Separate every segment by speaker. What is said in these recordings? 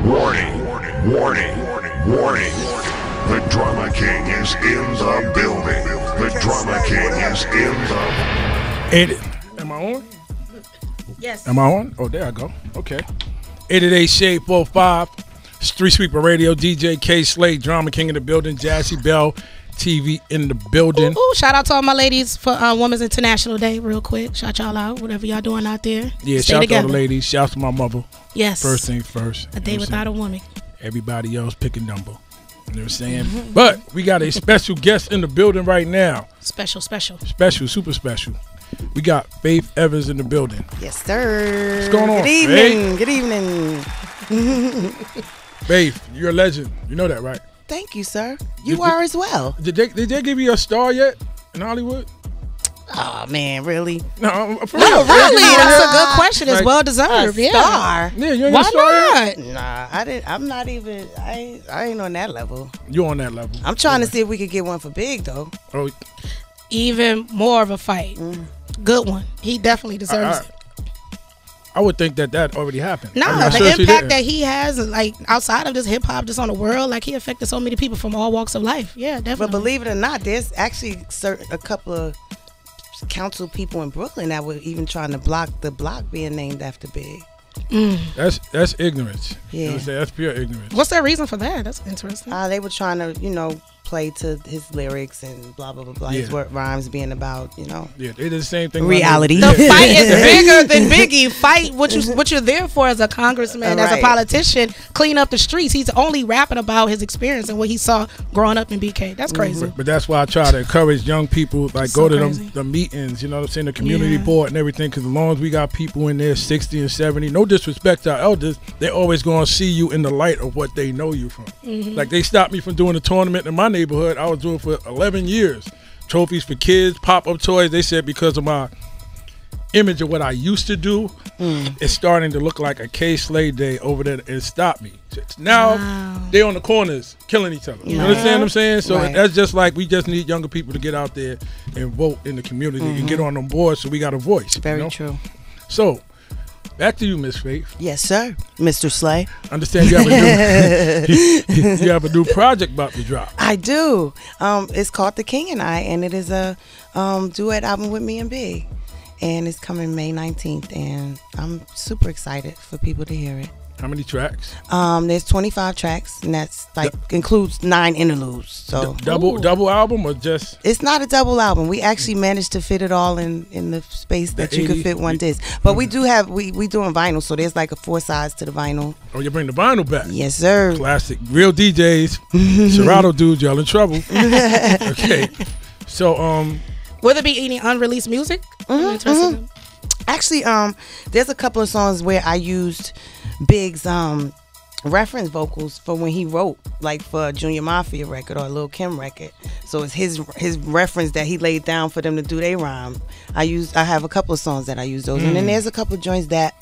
Speaker 1: Warning, warning, warning. The Drama King is in the building. The Drama King is in the...
Speaker 2: Am I on?
Speaker 3: Yes.
Speaker 2: Am I on? Oh, there I go. Okay. 888 Shade45, Streetsweeper Radio, DJ Kayslay, Drama King in the building, Jazzy Bell TV in the building.
Speaker 3: Ooh, shout out to all my ladies for Women's International Day, real quick. Shout y'all out, whatever y'all doing out there.
Speaker 2: Yeah,
Speaker 3: Stay
Speaker 2: shout
Speaker 3: together.
Speaker 2: out to all the ladies. Shout out to my mother.
Speaker 3: Yes.
Speaker 2: First thing first.
Speaker 3: A day without a woman.
Speaker 2: Everybody else pick a number. You know what I'm saying? But we got a special guest in the building right now.
Speaker 3: Special.
Speaker 2: Special, super special. We got Faith Evans in the building.
Speaker 4: Yes, sir.
Speaker 2: What's going on,
Speaker 4: Good evening.
Speaker 2: Faith?
Speaker 4: Good evening.
Speaker 2: Faith, you're a legend. You know that, right?
Speaker 4: Thank you, sir. You are as well.
Speaker 2: Did they give you a star yet in Hollywood?
Speaker 4: Oh man, really?
Speaker 2: No, for
Speaker 3: No,
Speaker 2: real.
Speaker 3: really? That's a good question. It's well deserved. Yeah.
Speaker 4: Star?
Speaker 2: Yeah, you ain't
Speaker 3: Why
Speaker 2: a star yet?
Speaker 3: not?
Speaker 4: Nah, I didn't. I'm not even. I ain't on that level.
Speaker 2: You on that level?
Speaker 4: I'm trying to see if we could get one for Big though.
Speaker 2: Oh,
Speaker 3: Even more of a fight. Good one. He definitely deserves it.
Speaker 2: I would think that already happened.
Speaker 3: No,
Speaker 2: I mean, I
Speaker 3: the
Speaker 2: seriously
Speaker 3: impact
Speaker 2: didn't.
Speaker 3: that he has, like outside of just hip hop, just on the world, like he affected so many people from all walks of life. Yeah, definitely.
Speaker 4: But believe it or not, there's actually a couple of council people in Brooklyn that were even trying to block the block being named after Big.
Speaker 2: That's ignorance.
Speaker 4: Yeah.
Speaker 2: You know what I'm saying? That's pure ignorance.
Speaker 3: What's their reason for that? That's interesting.
Speaker 4: They were trying to, play to his lyrics and blah blah blah blah. His rhymes being about,
Speaker 2: Yeah, they did the same thing.
Speaker 4: reality.
Speaker 3: The fight is bigger than Biggie. Fight what you're there for as a congressman, as a
Speaker 4: Right.
Speaker 3: politician. Clean up the streets. He's only rapping about his experience and what he saw growing up in BK. That's crazy.
Speaker 2: But that's why I try to encourage young people, like
Speaker 3: So
Speaker 2: go to
Speaker 3: crazy.
Speaker 2: the meetings, you know what I'm saying, the community
Speaker 3: Yeah.
Speaker 2: board and everything, because as long as we got people in there 60 and 70, no disrespect to our elders, they're always going to see you in the light of what they know you from. Like they stopped me from doing a tournament in my neighborhood. I was doing for 11 years. Trophies for kids, pop-up toys. They said because of my image of what I used to do, it's starting to look like a Kayslay day over there. It stopped me. Now they on the corners killing each other. You understand what I'm saying? So
Speaker 4: Right.
Speaker 2: that's just like we just need younger people to get out there and vote in the community and get on them boards so we got a voice.
Speaker 4: Very true.
Speaker 2: So back to you, Miss Faith.
Speaker 4: Yes, sir. Mr. Slay.
Speaker 2: Understand you have a new you have a new project about to drop.
Speaker 4: I do. It's called The King and I, and it is a duet album with me and Big. And it's coming May 19th, and I'm super excited for people to hear it.
Speaker 2: How many tracks?
Speaker 4: There's 25 tracks, and that's includes 9 interludes. So
Speaker 2: Double album or just?
Speaker 4: it's not a double album. We actually managed to fit it all in the space that
Speaker 2: The
Speaker 4: you could
Speaker 2: 80
Speaker 4: fit one disc. But we do have we doing vinyl, so there's like a 4 sides to the vinyl.
Speaker 2: Oh, you bring the vinyl back?
Speaker 4: Yes, sir.
Speaker 2: Classic. Real DJs. Serato dudes, y'all in trouble. Okay. So,
Speaker 3: Will there be any unreleased music? I'm interested.
Speaker 4: Actually, there's a couple of songs where I used Big's reference vocals for when he wrote, like for a Junior Mafia record or a Lil Kim record. So it's his reference that he laid down for them to do their rhyme. I have a couple of songs that I use those, and then there's a couple of joints that,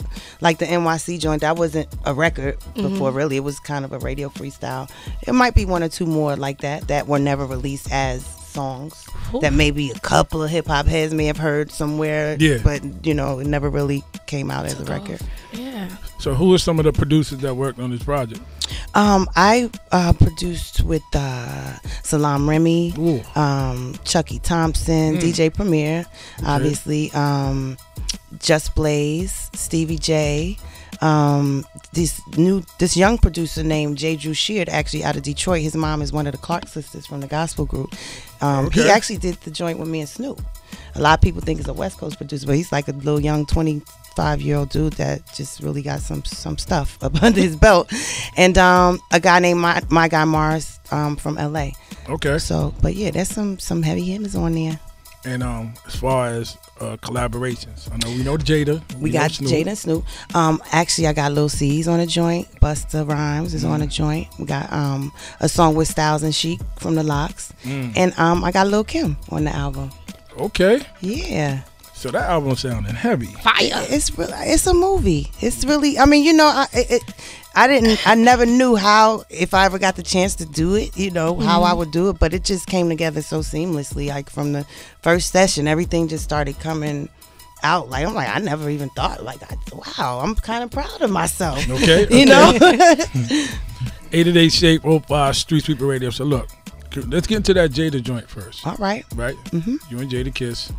Speaker 4: like the NYC joint, that wasn't a record before. Really, it was kind of a radio freestyle. It might be 1 or 2 more like that were never released as songs that maybe a couple of hip hop heads may have heard somewhere.
Speaker 2: Yeah.
Speaker 4: But it never really came out as a record.
Speaker 3: Yeah.
Speaker 2: so who are some of the producers that worked on this project?
Speaker 4: I produced with Salam Remy,
Speaker 2: Ooh.
Speaker 4: Chucky Thompson, DJ Premier, obviously, Just Blaze, Stevie J. This young producer named J. Drew Sheard, actually out of Detroit. His mom is one of the Clark sisters from the gospel group. He actually did the joint with me and Snoop. A lot of people think he's a West Coast producer, but he's like a little young 25-year-old dude that just really got some stuff up under his belt. And a guy named my guy Mars from LA.
Speaker 2: Okay.
Speaker 4: So, but yeah, there's some heavy hitters on there.
Speaker 2: And as far as collaborations, I know we know Jada.
Speaker 4: We got Jada and Snoop. Actually, I got Lil C's on a joint. Busta Rhymes is on a joint. We got a song with Styles and Chic from the Locks. And I got Lil Kim on the album.
Speaker 2: Okay.
Speaker 4: Yeah.
Speaker 2: So that album sounding heavy.
Speaker 3: Fire.
Speaker 4: It's a movie. It's really. I mean, I never knew how, if I ever got the chance to do it, how I would do it, but it just came together so seamlessly. Like from the first session, everything just started coming out. Like, I'm like, I never even thought, like, wow, I'm kind of proud of myself.
Speaker 2: Okay.
Speaker 4: You know?
Speaker 2: 888 Shade45 Street Sweeper Radio. So look, let's get into that Jada joint first.
Speaker 4: All right.
Speaker 2: Right?
Speaker 4: Mm-hmm.
Speaker 2: You and Jada kiss.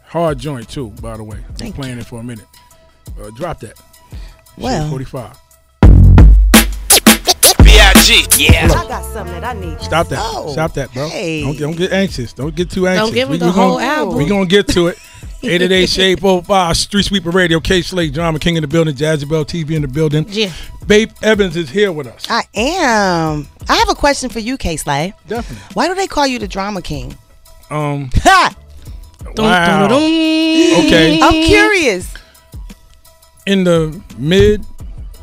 Speaker 2: Hard joint too, by the way. I'm playing it for a minute. Drop that.
Speaker 4: Well.
Speaker 2: Shade45.
Speaker 5: B.I.G. Yeah.
Speaker 4: I got something that I need.
Speaker 2: Stop that.
Speaker 4: Oh,
Speaker 2: Stop that, bro.
Speaker 4: hey.
Speaker 2: Don't get anxious. Don't get too anxious.
Speaker 3: Don't give him the whole album.
Speaker 2: We're going to get to it. 888 Shade45 Street Sweeper Radio. Kayslay, Drama King in the building. Jazzy Bell TV in the building.
Speaker 3: Yeah.
Speaker 2: Babe Evans is here with us.
Speaker 4: I am. I have a question for you, Kayslay.
Speaker 2: Definitely.
Speaker 4: Why do they call you the Drama King?
Speaker 2: Wow. Okay.
Speaker 4: I'm curious.
Speaker 2: In the mid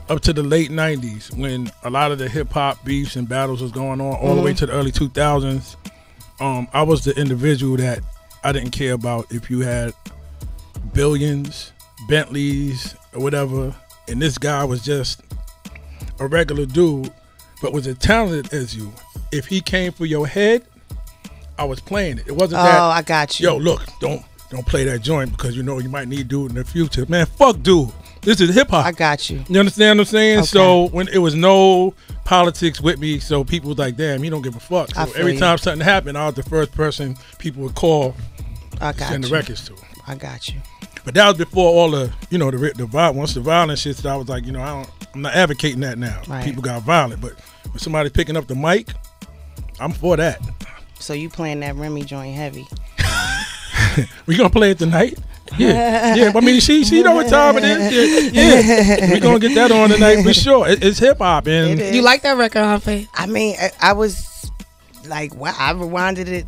Speaker 2: up to the late 90s, when a lot of the hip-hop beefs and battles was going on all the way to the early 2000s, I was the individual that I didn't care about if you had billions, Bentleys, or whatever, and this guy was just a regular dude, but was as talented as you. If he came for your head, I was playing it. It wasn't that.
Speaker 4: Oh, I got you.
Speaker 2: Yo, look, don't play that joint because you know you might need dude in the future. Man, fuck dude. This is hip hop.
Speaker 4: I got you.
Speaker 2: You understand what I'm saying?
Speaker 4: Okay.
Speaker 2: So when it was no politics with me, so people was like, damn, he don't give a fuck. So every time something happened, I was the first person people would call send the records to.
Speaker 4: I got you.
Speaker 2: But that was before all the, you know, the violence. Once the violence shit started, I was like, you know, I'm not advocating that now.
Speaker 4: Right.
Speaker 2: People got violent. But when somebody's picking up the mic, I'm for that.
Speaker 4: So you playing that Remy joint heavy?
Speaker 2: We gonna play it tonight? Yeah. I mean, she know what time it is. Yeah. We gonna get that on tonight for sure. It's hip hop, and
Speaker 3: You like that record, huh, Faye?
Speaker 4: I mean, I was like, wow, I rewinded it.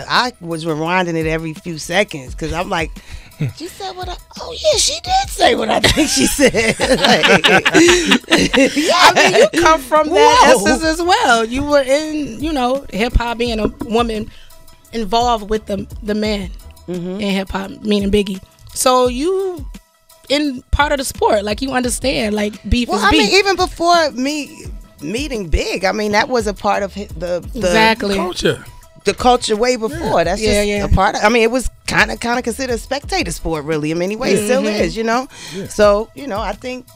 Speaker 4: I was rewinding it every few seconds because I'm like, she said what? Oh yeah, she did say what I think she said.
Speaker 3: I mean, you come from that essence as well. You were in, you know, hip hop, being a woman involved with the men in hip hop, meaning Biggie. So you in part of the sport, like you understand, like beef is beef.
Speaker 4: I mean, even before me meeting Big, I mean that was a part of the
Speaker 3: exactly
Speaker 2: culture.
Speaker 4: The culture way before. That's just a part of. I mean, it was kind of considered a spectator sport, really. In many ways, still is. You know. Yeah. So I think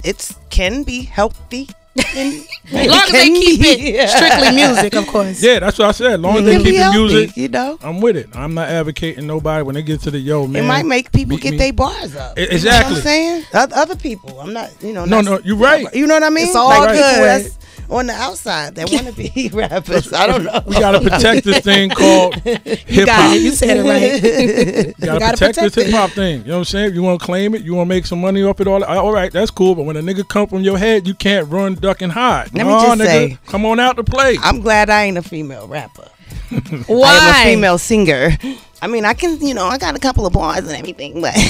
Speaker 4: it can be healthy.
Speaker 3: As long as they keep it strictly music, of course.
Speaker 2: Yeah, that's what I said. As long as they keep the music,
Speaker 4: you know,
Speaker 2: I'm with it. I'm not advocating nobody when they get to the man.
Speaker 4: It might make people get their bars up.
Speaker 2: Exactly.
Speaker 4: You know what I'm saying? Other people. I'm not.
Speaker 2: No, you're right.
Speaker 4: You know what I mean?
Speaker 3: It's all good.
Speaker 4: That's on the outside that want to be rappers. I don't know.
Speaker 2: We gotta protect this thing called hip hop.
Speaker 3: You said it right.
Speaker 2: You gotta protect this hip hop thing. You know what I'm saying? If you want to claim it, you want to make some money off it, all right, that's cool. But when a nigga come from your head, you can't run, duck, and hide.
Speaker 4: Let me just say,
Speaker 2: come on out to play.
Speaker 4: I'm glad I ain't a female rapper.
Speaker 3: Why?
Speaker 4: I am a female singer. I mean, I can, I got a couple of bars and everything, but I'm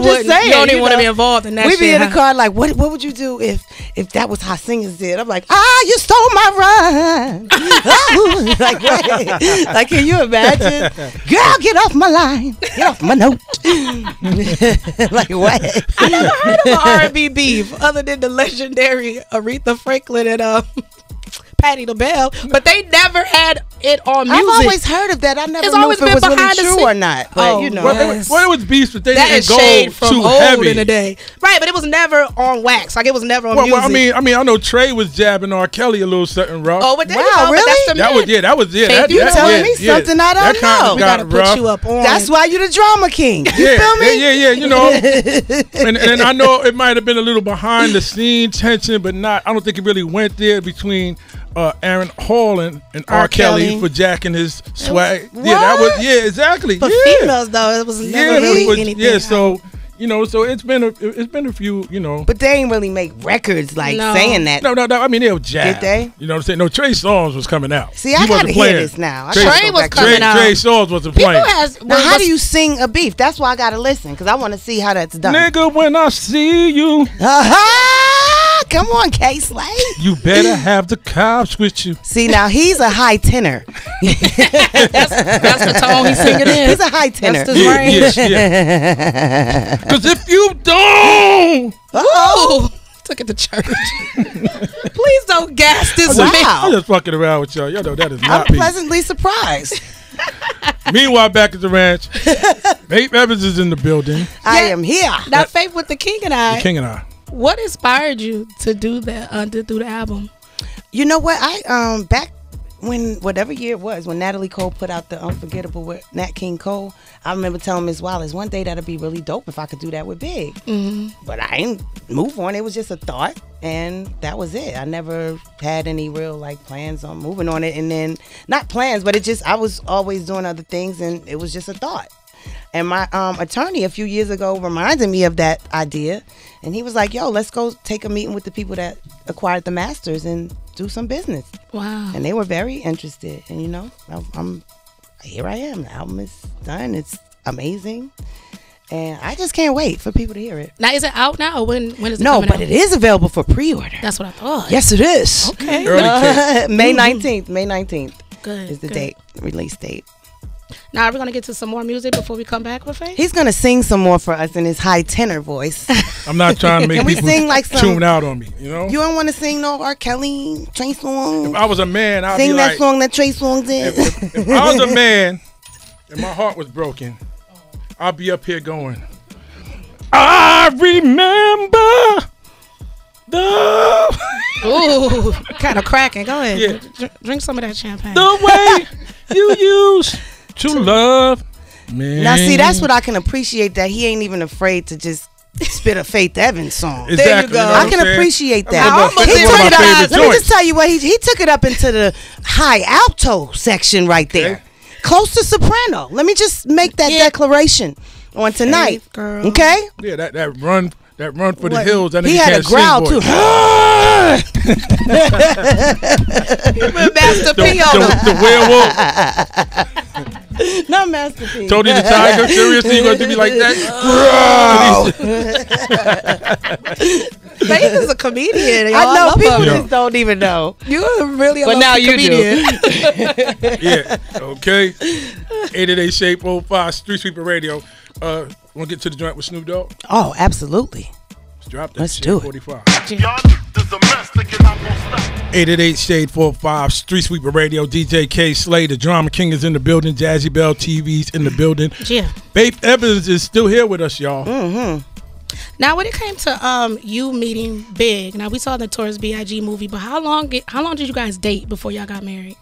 Speaker 4: just saying,
Speaker 3: you don't even want to be involved in that.
Speaker 4: We be in the car like, what would you do if that was how singers did? I'm like, you stole my rhyme. Like, wait, like, can you imagine? Girl, get off my line, get off my note. Like, what?
Speaker 3: I never heard of an R&B beef other than the legendary Aretha Franklin and Patti LaBelle, but they never had it on music.
Speaker 4: I've always heard of that. I never knew if it was really true or not. But
Speaker 2: well, it was beefs, but they didn't go
Speaker 3: shade from
Speaker 2: too
Speaker 3: old
Speaker 2: heavy
Speaker 3: in the day, right? But it was never on wax. Like it was never on music.
Speaker 2: Well, I mean, I know Trey was jabbing R. Kelly a little something rough.
Speaker 3: Oh, but there
Speaker 4: wow,
Speaker 3: you go,
Speaker 4: really?
Speaker 3: But that's
Speaker 2: that was it.
Speaker 4: You telling me something I don't know?
Speaker 3: We gotta put you up on.
Speaker 4: That's why you the drama king. You feel me?
Speaker 2: Yeah. You know, and I know it might have been a little behind the scene tension, but not. I don't think it really went there between Aaron Hall and R. Kelly for jacking his swag. Exactly.
Speaker 3: For females though, it was never really anything.
Speaker 2: Yeah, so so it's been a few,
Speaker 4: But they ain't really make records like saying that.
Speaker 2: No. I mean, they'll jab.
Speaker 4: Did they?
Speaker 2: You know what I'm saying? No, Trey Songz was coming out.
Speaker 4: See, I gotta hear this now.
Speaker 3: Trey was coming out.
Speaker 2: Trey Songz wasn't playing.
Speaker 4: Now, how do you sing a beef? That's why I gotta listen because I want to see how that's done.
Speaker 2: Nigga, when I see you.
Speaker 4: Come on, Kayslay.
Speaker 2: You better have the cops with you.
Speaker 4: See, now he's a high tenor.
Speaker 3: That's the tone he's singing in.
Speaker 4: He's a high tenor.
Speaker 3: That's his range.
Speaker 2: Yeah. Because if you don't.
Speaker 3: Oh, took it to church. Please don't gas this man.
Speaker 2: I'm just fucking around with y'all. Y'all know that is not
Speaker 4: I'm
Speaker 2: me.
Speaker 4: pleasantly surprised.
Speaker 2: Meanwhile, back at the ranch, Faith Evans is in the building.
Speaker 4: I am here.
Speaker 3: Now, Faith with the King and I.
Speaker 2: The King and I.
Speaker 3: What inspired you to do that? To do the album?
Speaker 4: You know what? I back when whatever year it was when Natalie Cole put out the Unforgettable with Nat King Cole. I remember telling Ms. Wallace one day that'd be really dope if I could do that with Big. But I didn't move on. It was just a thought, and that was it. I never had any real like plans on moving on it, and then not plans, but it just I was always doing other things, and it was just a thought. And my attorney a few years ago reminded me of that idea, and he was like, "Yo, let's go take a meeting with the people that acquired the masters and do some business."
Speaker 3: Wow.
Speaker 4: And they were very interested, and you know, I'm here. I am. The album is done. It's amazing, and I just can't wait for people to hear it.
Speaker 3: Now, is it out now, or when is it
Speaker 4: No,
Speaker 3: coming
Speaker 4: but
Speaker 3: out?
Speaker 4: it is available for pre-order.
Speaker 3: That's what I thought.
Speaker 4: Yes, it is.
Speaker 3: Okay.
Speaker 2: Early
Speaker 4: May 19th. May 19th
Speaker 3: Good.
Speaker 4: is the
Speaker 3: good.
Speaker 4: date, release date.
Speaker 3: Now, are we going to get to some more music before we come back with Faith?
Speaker 4: He's gonna sing some more for us in his high tenor voice.
Speaker 2: I'm not trying to make
Speaker 4: Can we
Speaker 2: people
Speaker 4: sing like some-
Speaker 2: tune out on me. You know.
Speaker 4: You don't want to sing no R. Kelly Trey song?
Speaker 2: If I was a man, I'd
Speaker 4: Sing
Speaker 2: be
Speaker 4: that
Speaker 2: like,
Speaker 4: song that Trey Songz did.
Speaker 2: if I was a man and my heart was broken, I'd be up here going, I remember the
Speaker 3: Ooh, kind of cracking. Go ahead.
Speaker 2: Yeah.
Speaker 3: Drink some of that champagne.
Speaker 2: the way you used to love me.
Speaker 4: Now, see, that's what I can appreciate, that he ain't even afraid to just spit a Faith Evans song.
Speaker 2: Exactly,
Speaker 3: There you go.
Speaker 2: know what
Speaker 4: I
Speaker 2: I'm
Speaker 4: can
Speaker 2: saying?
Speaker 4: appreciate
Speaker 2: I
Speaker 4: that.
Speaker 2: mean,
Speaker 3: almost
Speaker 2: that's
Speaker 3: did
Speaker 2: one of my
Speaker 3: one of
Speaker 2: favorite
Speaker 3: those.
Speaker 4: Let me
Speaker 2: joints.
Speaker 4: just tell you what he took it up into the high alto section right there,
Speaker 2: Okay.
Speaker 4: close to soprano. Let me just make that declaration on tonight,
Speaker 3: Faith, girl.
Speaker 4: okay?
Speaker 2: Yeah, that run for the
Speaker 4: What?
Speaker 2: hills. That
Speaker 4: He
Speaker 2: nigga
Speaker 4: had a
Speaker 2: can't sing
Speaker 4: growl
Speaker 2: voice.
Speaker 4: too.
Speaker 3: Master P on him.
Speaker 2: The werewolf.
Speaker 4: Not Master P.
Speaker 2: Tony the Tiger. Seriously, you going to be like that?
Speaker 3: Faith is a comedian. Y'all.
Speaker 4: I know
Speaker 3: love
Speaker 4: people
Speaker 3: him.
Speaker 2: Yeah.
Speaker 4: just don't even know.
Speaker 3: You're really a
Speaker 4: But now you
Speaker 3: comedian.
Speaker 2: Yeah. Okay. 888 Shade45 Streetsweeper Radio. Want to get to the joint with Snoop Dogg?
Speaker 4: Oh, absolutely.
Speaker 2: Let's drop that.
Speaker 4: Let's do it.
Speaker 2: 45.
Speaker 5: Y'all niggas a mess, thinking I'm gonna stop.
Speaker 2: 888 Shade45 Streetsweeper Radio. DJ Kayslay, the Drama King is in the building. Jazzy Bell TV's in the building.
Speaker 3: Yeah.
Speaker 2: Faith Evans is still here with us, y'all.
Speaker 3: Now, when it came to you meeting Big, now we saw the Notorious BIG movie, but how long did you guys date before y'all got married?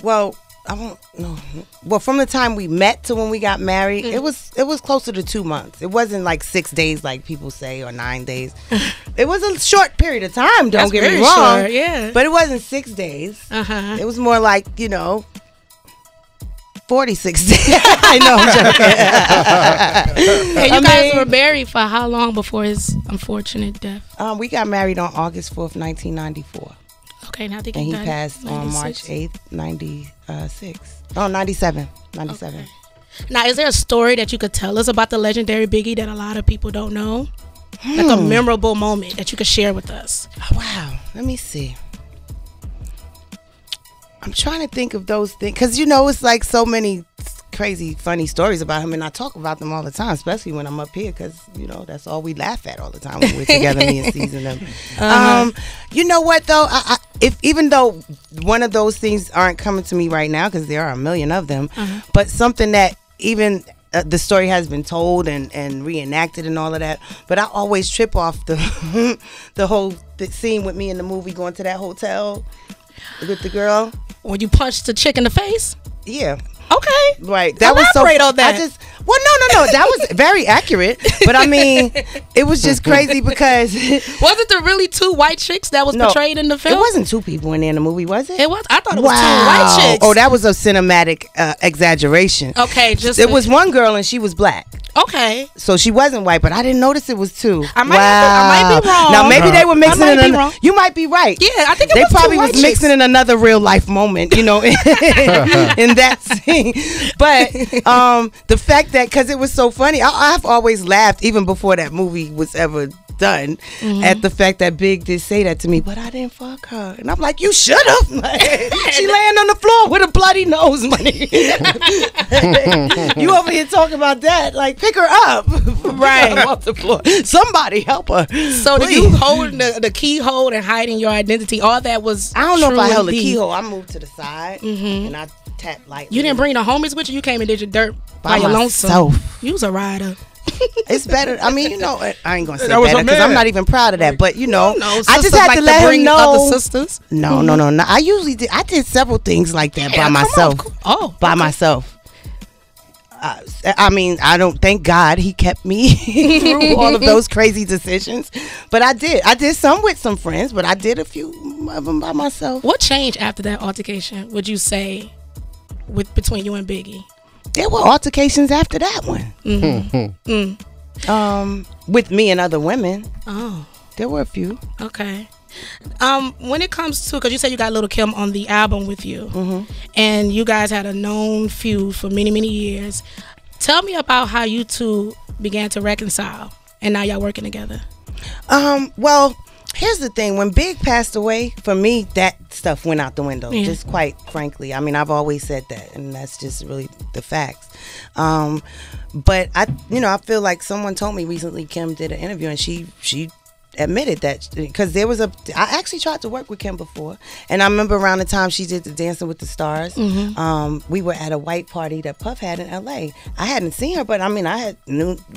Speaker 4: Well, I won't know. Well, from the time we met to when we got married, it was closer to 2 months. It wasn't like 6 days like people say, or 9 days. It was a short period of time. Don't
Speaker 3: That's
Speaker 4: get me
Speaker 3: very
Speaker 4: wrong.
Speaker 3: short, yeah.
Speaker 4: But it wasn't 6 days. It was more like 46 days. I know. I'm joking.
Speaker 3: And you guys were married for how long before his unfortunate death?
Speaker 4: We got married on August 4th, 1994.
Speaker 3: Okay, now I think
Speaker 4: And he
Speaker 3: died
Speaker 4: passed on
Speaker 3: 96.
Speaker 4: March 8th, 96. Oh, 97. 97.
Speaker 3: Okay. Now, is there a story that you could tell us about the legendary Biggie that a lot of people don't know? Like a memorable moment that you could share with us?
Speaker 4: Oh, wow. Let me see. I'm trying to think of those things. Because, it's like so many crazy, funny stories about him. And I talk about them all the time, especially when I'm up here. Because, that's all we laugh at all the time when we're together, me and Season them. You know what, though? Even though one of those things aren't coming to me right now, because there are a million of them, but something that even the story has been told and reenacted and all of that, but I always trip off the the scene with me in the movie going to that hotel with the girl.
Speaker 3: When you punched the chick in the face?
Speaker 4: Yeah.
Speaker 3: Okay.
Speaker 4: Right. That was so.
Speaker 3: Elaborate on that.
Speaker 4: No. That was very accurate. But I mean, it was just crazy because
Speaker 3: Was it the really two white chicks that was portrayed in the film?
Speaker 4: It wasn't two people in there in the movie, was it?
Speaker 3: It was. I thought it was two white chicks.
Speaker 4: Oh, that was a cinematic exaggeration.
Speaker 3: Okay, just
Speaker 4: It was one girl and she was black.
Speaker 3: okay.
Speaker 4: So she wasn't white, but I didn't notice it was two.
Speaker 3: I might be wrong.
Speaker 4: Now maybe they were mixing
Speaker 3: I might
Speaker 4: in.
Speaker 3: be wrong.
Speaker 4: You might be right.
Speaker 3: Yeah, I think
Speaker 4: They
Speaker 3: was
Speaker 4: probably
Speaker 3: two
Speaker 4: was
Speaker 3: white
Speaker 4: mixing
Speaker 3: chicks.
Speaker 4: in another real life moment, in that scene. But the fact that, because it was so funny, I've always laughed even before that movie was ever done at the fact that Big did say that to me, but I didn't fuck her, and I'm like, you should have. She laying on the floor with a bloody nose, money. You over here talking about that? Like, pick her up, right? Pick her off the floor. Somebody help her.
Speaker 3: So
Speaker 4: please.
Speaker 3: did you hold the keyhole and hiding your identity? All that was.
Speaker 4: I don't know if I
Speaker 3: true
Speaker 4: held the
Speaker 3: indeed.
Speaker 4: keyhole. I moved to the side and I tap lightly.
Speaker 3: You didn't bring the homies with you. You came and did your dirt by your lonesome.
Speaker 4: myself.
Speaker 3: You was a rider.
Speaker 4: It's better. I mean, I ain't gonna say
Speaker 2: That was
Speaker 4: better
Speaker 2: a
Speaker 4: because
Speaker 2: man.
Speaker 4: I'm not even proud of that. But I just
Speaker 3: sisters
Speaker 4: had
Speaker 3: like
Speaker 4: to let
Speaker 3: bring
Speaker 4: him know.
Speaker 3: other sisters.
Speaker 4: No. I usually did. I did several things like that by
Speaker 3: come
Speaker 4: myself.
Speaker 3: on.
Speaker 4: By myself. I mean, I don't. Thank God he kept me through all of those crazy decisions. But I did some with some friends, but I did a few of them by myself.
Speaker 3: What changed after that altercation? Would you say, between you and Biggie?
Speaker 4: There were altercations after that one. With me and other women.
Speaker 3: Oh,
Speaker 4: there were a few.
Speaker 3: Okay. When it comes to, because you said you got Lil' Kim on the album with you, and you guys had a known feud for many, many years. Tell me about how you two began to reconcile, and now y'all working together.
Speaker 4: Well, here's the thing. When Big passed away, for me, that stuff went out the window.
Speaker 3: Yeah.
Speaker 4: Just quite frankly. I mean, I've always said that, and that's just really the facts. But I feel like someone told me recently, Kim did an interview, and she admitted that, because I actually tried to work with Kim before, and I remember around the time she did the Dancing with the Stars, we were at a white party that Puff had in LA. I hadn't seen her, but I mean, I had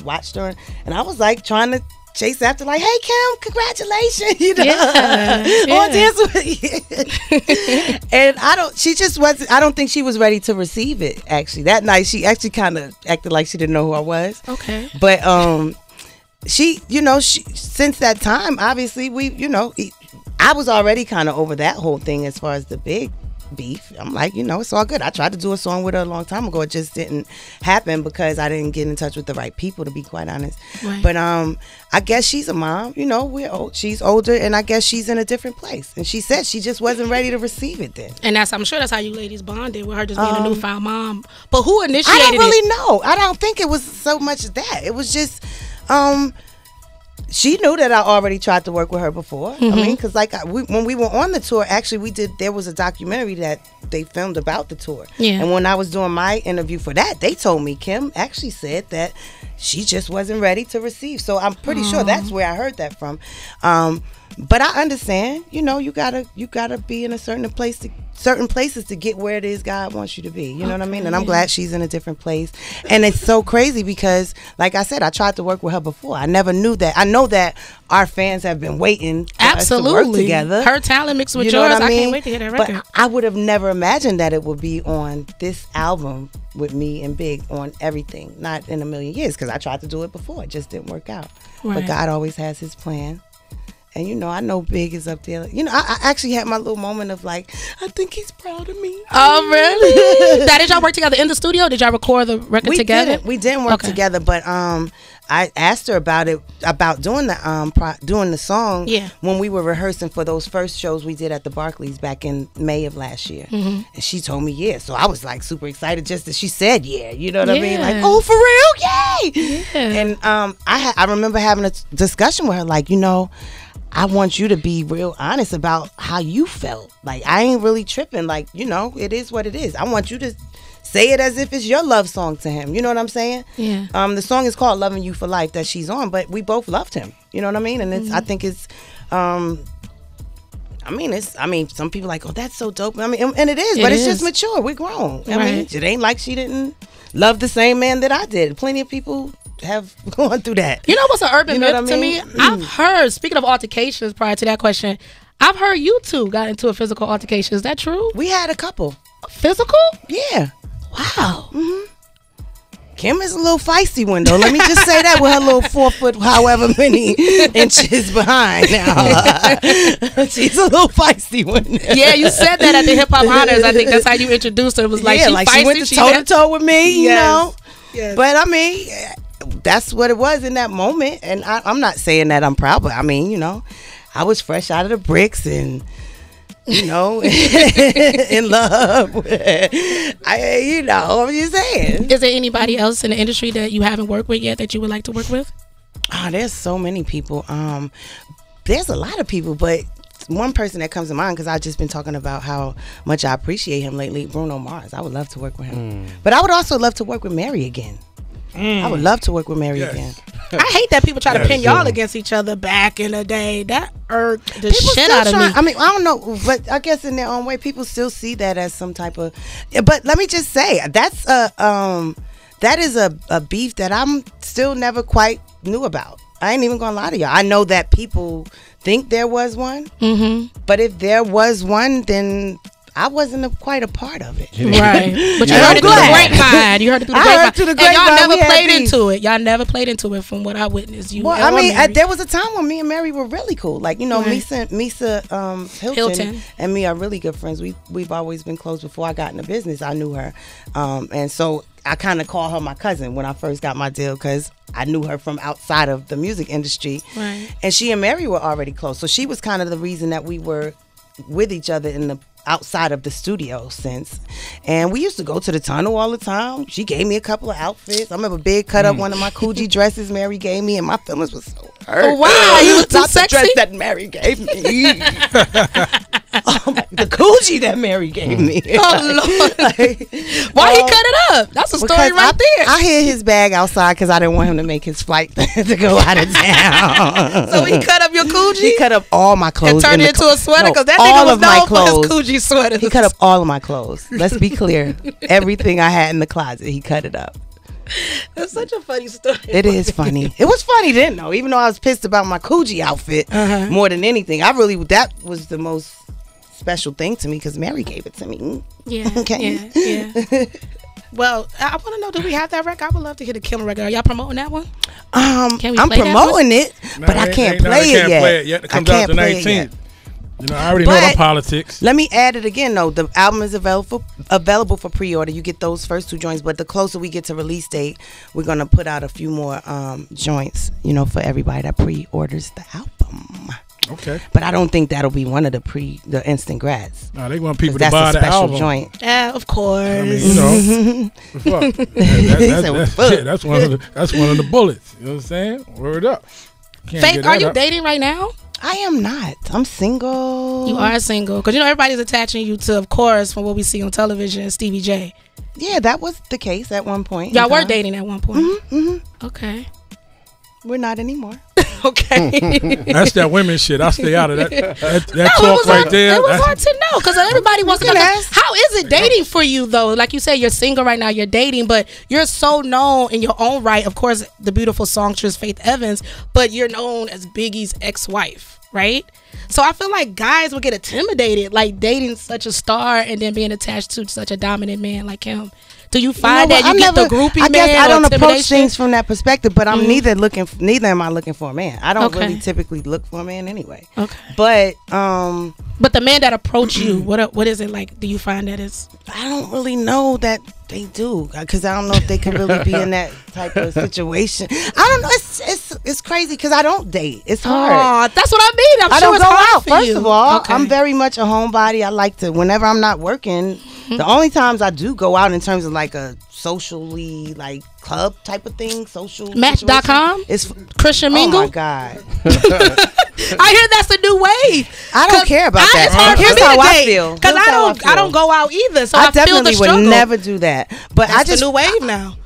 Speaker 4: watched her, and I was like trying to chase after, like, hey Kim, congratulations, on Dancing with you. And I don't think she was ready to receive it. Actually, that night she actually kind of acted like she didn't know who I was.
Speaker 3: Okay.
Speaker 4: But she since that time, obviously I was already kind of over that whole thing as far as the Big beef. I'm like, it's all good. I tried to do a song with her a long time ago. It just didn't happen because I didn't get in touch with the right people, to be quite honest.
Speaker 3: Right.
Speaker 4: But I guess she's a mom. We're old. She's older, and I guess she's in a different place. And she said she just wasn't ready to receive it then.
Speaker 3: And I'm sure that's how you ladies bonded, with her just being a newfound mom. But who initiated it?
Speaker 4: I don't really know. I don't think it was so much that. It was just she knew that I already tried to work with her before. I mean, because when we were on the tour, actually there was a documentary that they filmed about the tour.
Speaker 3: Yeah.
Speaker 4: And when I was doing my interview for that, they told me Kim actually said that she just wasn't ready to receive. So I'm pretty sure that's where I heard that from. But I understand, you gotta be in a certain places to get where it is God wants you to be. You know what I mean? And I'm glad she's in a different place. And it's so crazy because, like I said, I tried to work with her before. I never knew that. I know that our fans have been waiting for us to work together.
Speaker 3: Her talent mixed with
Speaker 4: You know
Speaker 3: yours.
Speaker 4: what I mean?
Speaker 3: Can't wait to hear that record.
Speaker 4: But I would have never imagined that it would be on this album with me and Big on everything. Not in a million years, because I tried to do it before. It just didn't work out.
Speaker 3: Right.
Speaker 4: But God always has his plan. And I know Big is up there. I actually had my little moment of like, I think he's proud of me.
Speaker 3: Oh, really? Did y'all work together in the studio? Did y'all record the record together?
Speaker 4: We didn't work together, but I asked her about doing the song when we were rehearsing for those first shows we did at the Barclays back in May of last year. And she told me yeah. So I was like super excited just that she said yeah. You know what I mean? Like, oh, for real? Yay! Yeah. And I remember having a discussion with her like, I want you to be real honest about how you felt. Like, I ain't really tripping. Like, it is what it is. I want you to say it as if it's your love song to him. You know what I'm saying?
Speaker 3: Yeah.
Speaker 4: The song is called Loving You for Life that she's on, but we both loved him. You know what I mean? And I think it's some people like, oh, that's so dope. I mean, and it is, but it's just mature. We're grown. I mean, it ain't like she didn't love the same man that I did. Plenty of people have gone through that. You know
Speaker 3: what's an urban myth to me? I've heard, speaking of altercations prior to that question, I've heard you two got into a physical altercation. Is that true?
Speaker 4: We had a couple.
Speaker 3: Physical?
Speaker 4: Yeah.
Speaker 3: Wow.
Speaker 4: Kim is a little feisty one, though. Let me just say that, with her little 4 foot, however many inches behind now. She's a little feisty one.
Speaker 3: Yeah, you said that at the Hip Hop Honors. I think that's how you introduced her. It was like, she feisty.
Speaker 4: She went toe to toe with me, you know.
Speaker 3: Yes.
Speaker 4: But I mean, that's what it was in that moment. And I'm not saying that I'm proud, but I mean, I was fresh out of the bricks and, in love. I'm just saying.
Speaker 3: Is there anybody else in the industry that you haven't worked with yet that you would like to work with?
Speaker 4: Oh, there's so many people. There's a lot of people, but one person that comes to mind, because I've just been talking about how much I appreciate him lately, Bruno Mars. I would love to work with him. But I would also love to work with Mary again. I would love to work with Mary again.
Speaker 3: I hate that people try to pin y'all against each other back in the day. That irked the shit out of me.
Speaker 4: I mean, I don't know, but I guess in their own way, people still see that as some type of. But let me just say, that's that is a beef that I'm still never quite knew about. I ain't even gonna lie to y'all. I know that people think there was one, but if there was one, then I wasn't quite a part of it.
Speaker 3: Right. But you heard it through the grapevine. You heard it through the grapevine. And y'all never played into it. Y'all never played into it from what I witnessed. You.
Speaker 4: Well, I mean, there was a time when me and Mary were really cool. Like, you know, Misa Hilton and me are really good friends. We've always been close. Before I got in the business, I knew her. And so I kind of call her my cousin when I first got my deal because I knew her from outside of the music industry.
Speaker 3: Right.
Speaker 4: And she and Mary were already close. So she was kind of the reason that we were with each other in the outside of the studio sense. And we used to go to the tunnel all the time. She gave me a couple of outfits. I remember Big cut up one of my Coogee dresses Mary gave me, and my feelings was so hurt.
Speaker 3: Oh, wow. You was too sexy?
Speaker 4: The dress that Mary gave me. The Coogee that Mary gave me.
Speaker 3: Oh, Lord. Why he cut it up? That's a story right there.
Speaker 4: I hid his bag outside because I didn't want him to make his flight to go out of town.
Speaker 3: So he cut up your Coogee?
Speaker 4: He cut up all my clothes.
Speaker 3: And turned it into a sweater? Because that nigga was known for his Coogee sweaters.
Speaker 4: He cut up all of my clothes. Let's be clear. Everything I had in the closet, he cut it up.
Speaker 3: That's such a funny story.
Speaker 4: It is funny. It was funny then, though. Even though I was pissed about my Coogee outfit more than anything, that was the most special thing to me because Mary gave it to me.
Speaker 3: Yeah.
Speaker 4: Okay.
Speaker 3: Yeah. Well, I want to know, do we have that record? I would love to hear the Killer record. Are y'all promoting that one?
Speaker 4: I'm promoting it, but I can't play it yet.
Speaker 2: It comes out the 19th. You know, I already know the politics.
Speaker 4: Let me add it again, though. The album is available for pre-order. You get those first 2 joints, but the closer we get to release date, we're going to put out a few more joints, you know, for everybody that pre-orders the album.
Speaker 2: Okay.
Speaker 4: But I don't think that'll be one of the instant grads.
Speaker 2: No, they want people to buy the album.
Speaker 4: Joint.
Speaker 3: Yeah, of course.
Speaker 2: I mean, you know, that's one of the bullets. You know what I'm saying? Word up.
Speaker 3: Faith, are you dating right now?
Speaker 4: I am not. I'm single.
Speaker 3: You are single. Because, you know, everybody's attaching you to, of course, from what we see on television, Stevie J.
Speaker 4: Yeah, that was the case at one point.
Speaker 3: Y'all were dating at one point?
Speaker 4: Mm-hmm.
Speaker 3: Okay.
Speaker 4: We're not anymore.
Speaker 3: Okay.
Speaker 2: That's that women shit. I'll stay out of that. That talk right there.
Speaker 3: It was hard to know because everybody wants to know. How is it dating for you, though? Like you said, you're single right now, you're dating, but you're so known in your own right. Of course, the beautiful songstress Faith Evans, but you're known as Biggie's ex-wife, right? So I feel like guys would get intimidated, like dating such a star and then being attached to such a dominant man like him. Do you find that you get the groupie man?
Speaker 4: I guess I don't approach things from that perspective, but I'm neither am I looking for a man. I don't really typically look for a man anyway.
Speaker 3: Okay.
Speaker 4: But
Speaker 3: the man that approach you, what is it like? Do you find that is?
Speaker 4: I don't really know that they do because I don't know if they can really be in that type of situation. I don't know. It's crazy because I don't date. It's hard.
Speaker 3: Oh, that's what I mean. I
Speaker 4: don't go out. First of all, I'm very much a homebody. I like to whenever I'm not working. The only times I do go out in terms of like a socially like club type of thing, social
Speaker 3: Match.com?
Speaker 4: It's
Speaker 3: Christian Mingle?
Speaker 4: Oh my God.
Speaker 3: I hear that's the new wave.
Speaker 4: I don't care about that.
Speaker 3: It's hard
Speaker 4: Here's
Speaker 3: for me
Speaker 4: how
Speaker 3: to
Speaker 4: I
Speaker 3: date,
Speaker 4: feel.
Speaker 3: Because I don't go out either. So
Speaker 4: I
Speaker 3: feel the
Speaker 4: definitely
Speaker 3: struggle.
Speaker 4: would never do that. But
Speaker 3: That's
Speaker 4: I just
Speaker 3: the new wave now.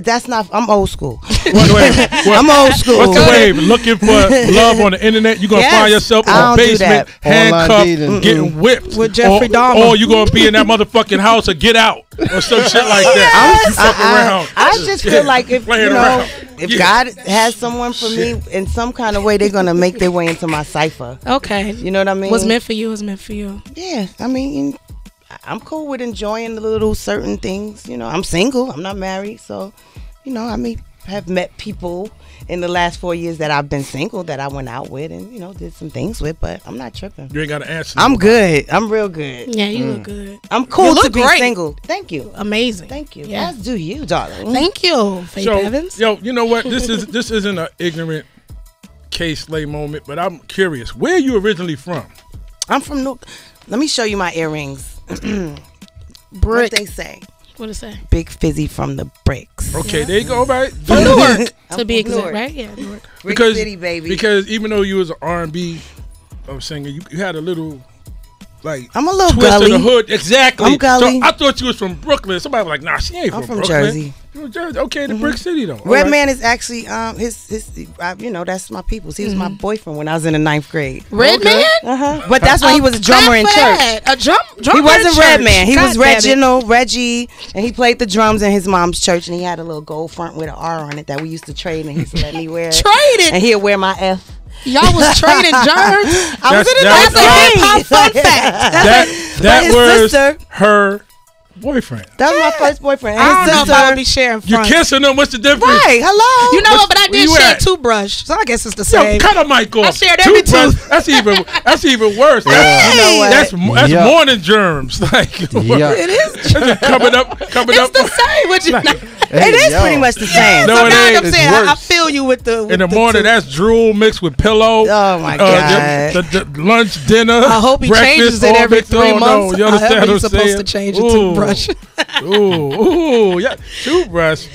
Speaker 4: That's not. I'm old school.
Speaker 2: I'm
Speaker 4: old school.
Speaker 2: What's the wave? Looking for love on the internet? You're going to find yourself in a basement, handcuffed, getting whipped.
Speaker 3: With Jeffrey Dahmer.
Speaker 2: Or you're going to be in that motherfucking house or get out. Or some shit like that.
Speaker 4: I just feel like if God has someone for me in some kind of way, they're going to make their way into my cipher.
Speaker 3: Okay.
Speaker 4: You know what I mean?
Speaker 3: What's meant for you is meant for you.
Speaker 4: Yeah. I mean, I'm cool with enjoying the little certain things. You know, I'm single. I'm not married. So, you know, I may have met people in the last 4 years that I've been single that I went out with and, you know, did some things with, but I'm not tripping.
Speaker 2: You ain't got to answer.
Speaker 4: I'm good. I'm real good.
Speaker 3: Yeah, you look good.
Speaker 4: I'm cool to be single. Thank you.
Speaker 3: Amazing.
Speaker 4: Thank you.
Speaker 3: Yeah.
Speaker 4: As do you, darling.
Speaker 3: Thank you, Faith Evans.
Speaker 2: Yo, you know what? This isn't an ignorant Kayslay moment, but I'm curious. Where are you originally from?
Speaker 4: I'm from Let me show you my earrings.
Speaker 3: Brick.
Speaker 4: What they say?
Speaker 3: What it say?
Speaker 4: Big Fizzy from the bricks.
Speaker 2: Okay, there you go, right?
Speaker 3: From Newark, to be exact, right? Yeah, Newark.
Speaker 4: Brick City, baby.
Speaker 2: Because even though you was an R&B singer, you had a little, like,
Speaker 4: I'm a little
Speaker 2: twist
Speaker 4: gully.
Speaker 2: of the hood. Exactly.
Speaker 4: I'm gully.
Speaker 2: So I thought you was from Brooklyn. Somebody was like, nah, she ain't from Brooklyn.
Speaker 4: Jersey.
Speaker 2: New Jersey. Okay, the Brick City though.
Speaker 4: Redman is actually you know, that's my people's. He was my boyfriend when I was in the 9th grade.
Speaker 3: Redman?
Speaker 4: But that's when he was a drummer in church.
Speaker 3: A drummer.
Speaker 4: He wasn't Redman. He was
Speaker 3: Reginald.
Speaker 4: Reggie, and he played the drums in his mom's church, and he had a little gold front with an R on it that we used to trade, and he used to let me wear it.
Speaker 3: Trade it.
Speaker 4: And he'd wear my F.
Speaker 3: Y'all was trading germs.
Speaker 4: I was in the
Speaker 3: That's a hip-hop fun fact.
Speaker 2: That was
Speaker 4: sister,
Speaker 2: her boyfriend.
Speaker 4: That was my first boyfriend.
Speaker 3: I don't know if I would be sharing
Speaker 2: You
Speaker 3: fronts.
Speaker 2: kissing them? What's the difference?
Speaker 4: Right, hello.
Speaker 3: You know what? But I
Speaker 2: Where
Speaker 3: did
Speaker 2: you
Speaker 3: share
Speaker 2: at?
Speaker 3: a toothbrush, so I guess it's the
Speaker 2: Yo,
Speaker 3: same.
Speaker 2: cut a mic off.
Speaker 3: I shared every
Speaker 2: Toothbrush, That's even worse.
Speaker 4: You know what?
Speaker 2: That's
Speaker 6: Yeah.
Speaker 2: morning germs. Like
Speaker 6: Yeah.
Speaker 3: It is.
Speaker 2: coming up.
Speaker 3: It's the same. What you?
Speaker 4: It is pretty much the same.
Speaker 2: No, it
Speaker 3: Sometimes
Speaker 2: ain't.
Speaker 3: I'm
Speaker 6: It's
Speaker 3: saying
Speaker 6: worse.
Speaker 3: I feel you with the.
Speaker 2: In the morning, that's drool mixed with pillow.
Speaker 4: Oh my God.
Speaker 2: The lunch, dinner.
Speaker 3: I hope he
Speaker 2: breakfast,
Speaker 3: changes it
Speaker 2: all
Speaker 3: every
Speaker 2: mixed
Speaker 3: 3
Speaker 2: on.
Speaker 3: months.
Speaker 2: No, you understand
Speaker 3: However
Speaker 2: what I'm
Speaker 3: he's supposed
Speaker 2: saying?
Speaker 3: to change a toothbrush.
Speaker 2: Ooh, yeah, toothbrush.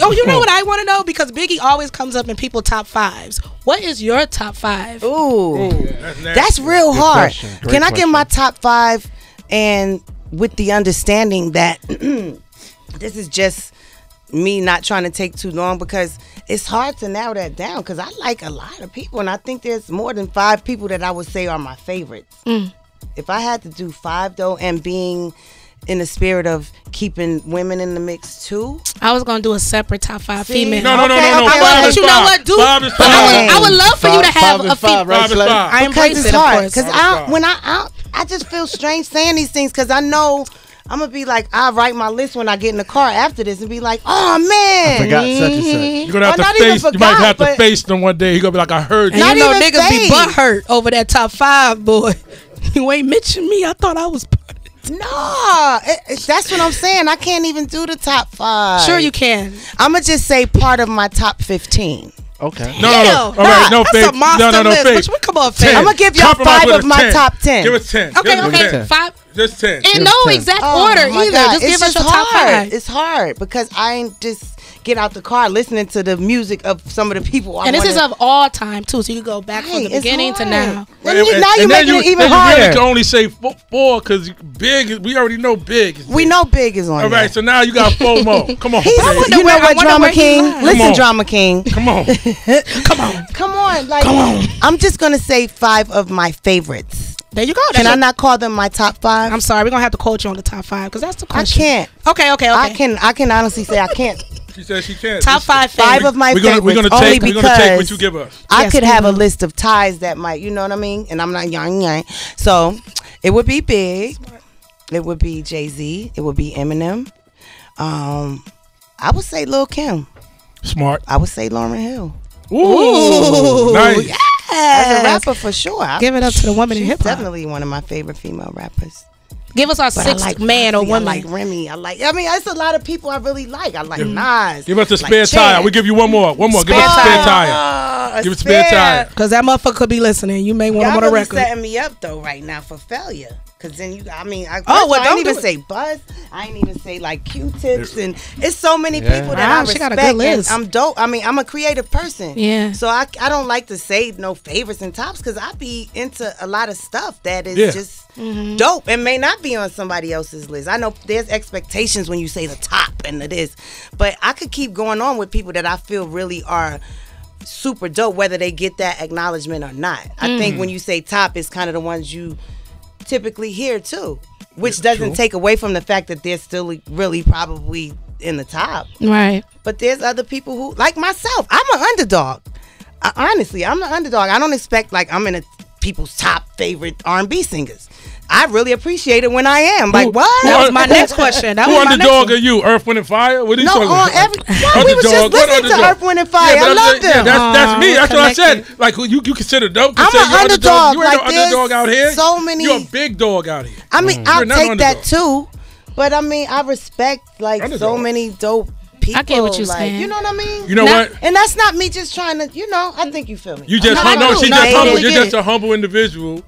Speaker 3: Oh, you know what I want to know? Because Biggie always comes up in people top 5s. What is your top 5?
Speaker 4: Ooh.
Speaker 2: That's
Speaker 4: That's real hard.
Speaker 6: question. Great
Speaker 4: Can I give
Speaker 6: question.
Speaker 4: my top 5 and with the understanding that this is just me not trying to take too long, because it's hard to narrow that down, because I like a lot of people, and I think there's more than 5 people that I would say are my favorites. If I had to do 5 though, and being in the spirit of keeping women in the mix too.
Speaker 3: I was gonna do a separate top 5
Speaker 4: See?
Speaker 3: female.
Speaker 2: No.
Speaker 4: Okay,
Speaker 3: I
Speaker 4: okay.
Speaker 3: would, but you know what? Do
Speaker 2: Five is
Speaker 3: but
Speaker 2: fine.
Speaker 3: I would love for you to have
Speaker 6: Five
Speaker 3: a
Speaker 6: is five,
Speaker 3: female.
Speaker 6: right,
Speaker 2: Five is
Speaker 6: Slay?
Speaker 2: five.
Speaker 3: I
Speaker 4: Because
Speaker 3: embrace
Speaker 4: it's
Speaker 3: it, of
Speaker 4: hard.
Speaker 3: course.
Speaker 4: Because I just feel strange saying these things, because I know I'm gonna be like, I write my list when I get in the car after this and be like, oh man,
Speaker 6: Forgot such and such.
Speaker 2: You're gonna have
Speaker 4: Oh, not
Speaker 2: to
Speaker 4: even
Speaker 2: face. You
Speaker 4: forgot,
Speaker 2: might have to
Speaker 4: but-
Speaker 2: face them one day. You're gonna be like, I heard
Speaker 3: And
Speaker 2: you.
Speaker 4: Not
Speaker 3: you know
Speaker 4: even
Speaker 3: niggas be
Speaker 4: fake.
Speaker 3: butthurt over that top 5, boy. You ain't mentioned me. I thought I was.
Speaker 4: no, that's what I'm saying. I can't even do the top 5.
Speaker 3: Sure you can.
Speaker 4: I'm gonna just say part of my top 15.
Speaker 6: Okay.
Speaker 2: No.
Speaker 3: Hell,
Speaker 2: All right, no
Speaker 3: that's
Speaker 2: fake.
Speaker 3: a monster
Speaker 2: No,
Speaker 3: list.
Speaker 2: fake.
Speaker 3: But come on,
Speaker 2: 10.
Speaker 3: fake.
Speaker 4: I'm gonna give y'all
Speaker 2: Compromise
Speaker 4: 5
Speaker 2: with
Speaker 4: of
Speaker 2: a
Speaker 4: my
Speaker 2: 10.
Speaker 4: top 10.
Speaker 2: Give us 10.
Speaker 3: Okay,
Speaker 2: Give us
Speaker 3: okay.
Speaker 2: 10.
Speaker 3: 5.
Speaker 2: Just 10.
Speaker 3: In no
Speaker 6: 10.
Speaker 3: exact
Speaker 4: Oh,
Speaker 3: order
Speaker 4: my
Speaker 3: either.
Speaker 4: God.
Speaker 3: Just
Speaker 4: It's
Speaker 3: give us
Speaker 4: just
Speaker 3: your top
Speaker 4: hard.
Speaker 3: 5.
Speaker 4: It's hard because I ain't just get out the car listening to the music of some of the people.
Speaker 3: And this is of all time too, so you can go back from the
Speaker 4: Right, it's
Speaker 3: beginning to
Speaker 4: hard.
Speaker 3: now.
Speaker 4: Now you're making it even
Speaker 2: then
Speaker 4: harder.
Speaker 2: You really can only say 4 because Big. We already know Big. is
Speaker 4: We
Speaker 2: there.
Speaker 4: know Big is on
Speaker 2: All right,
Speaker 4: there.
Speaker 2: so now you got 4 more. Come on,
Speaker 4: He's,
Speaker 2: Big.
Speaker 3: wonder
Speaker 4: you know
Speaker 3: where- I
Speaker 4: what,
Speaker 3: wonder
Speaker 4: Drama
Speaker 3: where he
Speaker 4: King?
Speaker 3: lies.
Speaker 4: Listen,
Speaker 2: Come on.
Speaker 4: Drama King.
Speaker 2: Come on.
Speaker 4: Come on. Like, I'm just going to say 5 of my favorites.
Speaker 3: There you go.
Speaker 4: Can I not call them my top 5?
Speaker 3: I'm sorry, we're gonna have to quote you on the top 5 because that's the
Speaker 4: I
Speaker 3: question.
Speaker 4: can't.
Speaker 3: Okay.
Speaker 4: I can honestly say I can't.
Speaker 2: She said she can't.
Speaker 3: Top 5
Speaker 4: 5
Speaker 3: favorites.
Speaker 4: of my
Speaker 2: We're
Speaker 4: favorites
Speaker 2: gonna
Speaker 4: only
Speaker 2: take. We're
Speaker 4: because
Speaker 2: gonna take what you give us.
Speaker 4: I
Speaker 3: Yes,
Speaker 4: could
Speaker 3: we
Speaker 4: have a
Speaker 3: will.
Speaker 4: list of ties that might, you know what I mean? And I'm not young. So it would be Big. It would be Jay-Z. It would be Eminem. I would say Lil' Kim.
Speaker 2: Smart.
Speaker 4: I would say Lauryn Hill.
Speaker 2: Ooh, nice.
Speaker 4: As a rapper, for sure.
Speaker 3: Give it up to the woman in
Speaker 4: She's
Speaker 3: hip hop.
Speaker 4: definitely one of my favorite female rappers.
Speaker 3: Give us our
Speaker 4: But I
Speaker 3: sixth
Speaker 4: like
Speaker 3: man or
Speaker 4: Foxy,
Speaker 3: woman.
Speaker 4: I like Remy. I mean, it's a lot of people I really like. I like Nas.
Speaker 2: Give us the
Speaker 4: like
Speaker 2: spare tire.
Speaker 4: Chance.
Speaker 2: We give you one more. Give us
Speaker 3: Spare
Speaker 2: a spare
Speaker 3: tire.
Speaker 2: tire. Give us a spare tire.
Speaker 3: Because that motherfucker could be listening. You may want him
Speaker 4: Y'all
Speaker 3: on a
Speaker 4: really
Speaker 3: record.
Speaker 4: setting me up though right now for failure. Cause then I
Speaker 3: don't
Speaker 4: ain't even
Speaker 3: do it.
Speaker 4: say Buzz. I ain't even say like Q-tips, and it's so many
Speaker 6: Yeah.
Speaker 4: people that
Speaker 3: Wow,
Speaker 4: I
Speaker 3: she got
Speaker 4: respect.
Speaker 3: a good list.
Speaker 4: And I'm dope. I mean, I'm a creative person.
Speaker 3: Yeah.
Speaker 4: So I don't like to say no favorites and tops because I be into a lot of stuff that is
Speaker 2: Yeah.
Speaker 4: just dope and may not be on somebody else's list. I know there's expectations when you say the top and it is, but I could keep going on with people that I feel really are super dope, whether they get that acknowledgement or not. I think when you say top, it's kind of the ones you typically hear too, which doesn't
Speaker 2: true.
Speaker 4: take away from the fact that they're still really probably in the top.
Speaker 3: Right.
Speaker 4: But there's other people who, like myself, I'm an underdog. Honestly, I'm the underdog. I don't expect like I'm in a people's top favorite R&B singers. I really appreciate it when I am. Like, what?
Speaker 3: That was my next question. That
Speaker 2: Who
Speaker 3: was my next
Speaker 2: underdog
Speaker 3: one.
Speaker 2: are you? Earth, Wind, and Fire? What are you
Speaker 4: No,
Speaker 2: talking
Speaker 4: on
Speaker 2: about?
Speaker 4: every. Well, we was just
Speaker 2: Underdog. What
Speaker 4: listening to
Speaker 2: underdog?
Speaker 4: Earth, Wind, and Fire.
Speaker 2: Yeah, but
Speaker 4: I
Speaker 2: I'm
Speaker 4: love
Speaker 2: saying-
Speaker 4: them.
Speaker 2: Yeah, that's me. That's what I
Speaker 3: connected.
Speaker 2: said. Like you consider dope.
Speaker 4: I'm
Speaker 2: say
Speaker 4: an
Speaker 2: you're
Speaker 4: underdog.
Speaker 2: You ain't
Speaker 4: Like,
Speaker 2: no underdog out here.
Speaker 4: so many-
Speaker 2: You're a big dog out here.
Speaker 4: I mean,
Speaker 2: You're
Speaker 4: I'll
Speaker 2: not
Speaker 4: take that
Speaker 2: underdog.
Speaker 4: too. But I mean, I respect like so
Speaker 2: Underdog.
Speaker 4: many dope people.
Speaker 3: I get what you're
Speaker 4: like,
Speaker 3: saying.
Speaker 4: You know what I mean?
Speaker 2: You know
Speaker 3: Now-
Speaker 2: what?
Speaker 4: And that's not me just trying to, I think you feel me.
Speaker 2: You just
Speaker 3: No, I
Speaker 2: no,
Speaker 3: do.
Speaker 2: she's
Speaker 3: No,
Speaker 2: just
Speaker 3: I
Speaker 2: humble.
Speaker 3: totally
Speaker 2: You're
Speaker 3: get
Speaker 2: just
Speaker 3: it.
Speaker 2: a humble individual